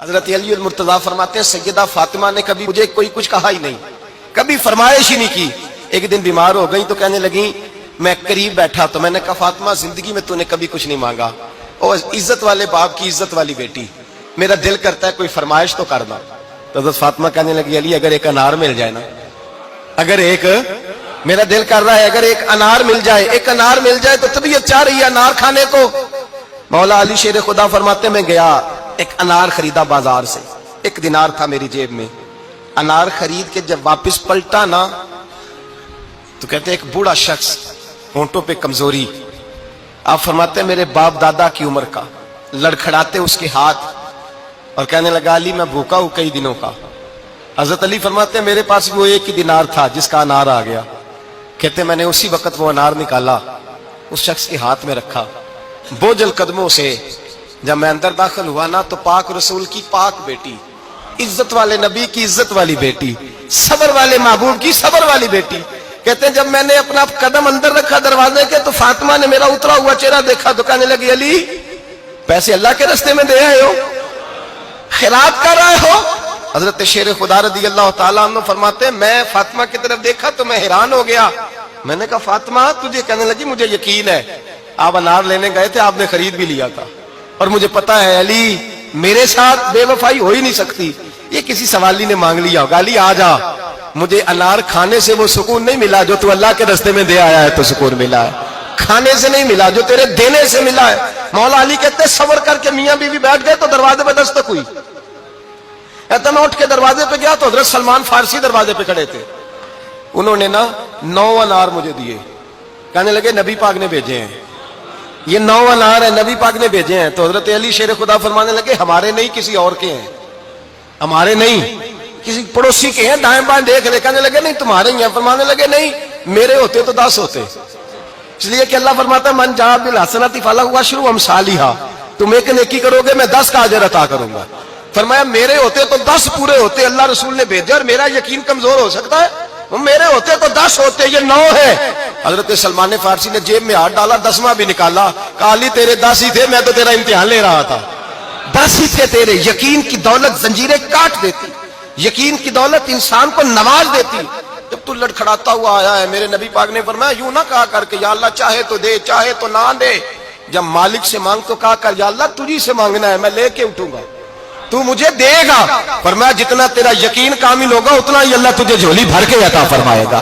حضرت علی المرتضیٰ فرماتے ہیں سیدہ فاطمہ نے کبھی مجھے کوئی کچھ کہا ہی نہیں، کبھی فرمائش ہی نہیں کی۔ ایک دن بیمار ہو گئی تو کہنے لگی، میں قریب بیٹھا تو میں نے کہا فاطمہ زندگی میں تو نے کبھی کچھ نہیں مانگا، اور عزت والے باپ کی عزت والی بیٹی، میرا دل کرتا ہے کوئی فرمائش تو کرنا۔ تو حضرت فاطمہ کہنے لگی علی اگر ایک انار مل جائے نا، اگر ایک میرا دل کر رہا ہے اگر ایک انار مل جائے، ایک انار مل جائے تو طبیعت چاہ رہی ہے انار کھانے کو۔ مولا علی شیر خدا فرماتے میں گیا، ایک انار خریدا بازار سے، 1 دینار تھا میری جیب میں، انار خرید کے جب واپس پلٹا نا تو کہتے ہیں ایک بوڑھا شخص، ہونٹوں پہ کمزوری، آپ فرماتے ہیں میرے باپ دادا کی عمر کا، لڑکھڑاتے اس کے ہاتھ اور کہنے لگا علی میں بھوکا ہوں کئی دنوں کا۔ حضرت علی فرماتے ہیں میرے پاس وہ 1 ہی دینار تھا جس کا انار آ گیا، کہتے ہیں میں نے اسی وقت وہ انار نکالا، اس شخص کے ہاتھ میں رکھا، بوجھل قدموں سے جب میں اندر داخل ہوا نا تو پاک رسول کی پاک بیٹی، عزت والے نبی کی عزت والی بیٹی، صبر والے محبوب کی صبر والی بیٹی، کہتے ہیں جب میں نے اپنا قدم اندر رکھا دروازے کے تو فاطمہ نے میرا اترا ہوا چہرہ دیکھا تو کہنے لگی علی پیسے اللہ کے راستے میں دے آئے ہو، خیرات کر رہے ہو؟ حضرت شیر خدا رضی اللہ تعالیٰ عنہ فرماتے ہیں میں فاطمہ کی طرف دیکھا تو میں حیران ہو گیا، میں نے کہا فاطمہ تجھے؟ کہنے لگی مجھے یقین ہے آپ انار لینے گئے تھے، آپ نے خرید بھی لیا تھا، اور مجھے پتا ہے علی میرے ساتھ بے وفائی ہو ہی نہیں سکتی، یہ کسی سوالی نے مانگ لیا ہوگا، علی آ جا، مجھے انار کھانے سے وہ سکون نہیں ملا جو تو اللہ کے راستے میں دے آیا ہے تو سکون ملا ہے، کھانے سے نہیں ملا جو تیرے دینے سے ملا ہے۔ مولا علی کہتے صبر کر کے میاں بیوی بیٹھ گئے تو دروازے پہ دستک ہوئی، کہتا میں اٹھ کے دروازے پہ گیا تو حضرت سلمان فارسی دروازے پہ کھڑے تھے، انہوں نے نا 9 انار مجھے دیے، کہنے لگے نبی پاک نے بھیجے ہیں، یہ 9 انار ہیں نبی پاک نے بھیجے ہیں۔ تو حضرت علی شیر خدا فرمانے لگے ہمارے نہیں کسی اور کے ہیں، ہمارے نہیں کسی پڑوسی کے ہیں، دائیں بائیں دیکھ رہے، کہنے لگے نہیں تمہارے ہی ہیں، فرمانے لگے نہیں میرے ہوتے تو 10 ہوتے، اس لیے کہ اللہ فرماتا ہے من جاء بالحسنۃ فلہ عشر امثالھا، تم ایک نیکی کرو گے میں 10 کا اجر عطا کروں گا۔ فرمایا میرے ہوتے تو 10 پورے ہوتے، اللہ رسول نے بھیجا اور میرا یقین کمزور ہو سکتا ہے، میرے ہوتے تو 10 ہوتے، یہ 9 ہے۔ حضرت سلمان فارسی نے جیب میں ہاتھ ڈالا، 10واں بھی نکالا، کہا علی تیرے 10 ہی تھے، میں تو تیرا امتحان لے رہا تھا، 10 ہی تھے تیرے۔ یقین کی دولت زنجیریں کاٹ دیتی، یقین کی دولت انسان کو نواز دیتی۔ جب تو لڑکھڑاتا ہوا آیا ہے، میرے نبی پاک نے فرمایا یوں نہ کہا کر کہ یا اللہ چاہے تو دے چاہے تو نہ دے، جب مالک سے مانگ تو کہا کر یا اللہ تجھی سے مانگنا ہے، میں لے کے اٹھوں گا، تو مجھے دے گا۔ فرمایا جتنا تیرا یقین کامل ہوگا اتنا ہی اللہ تجھے جھولی بھر کے عطا فرمائے گا۔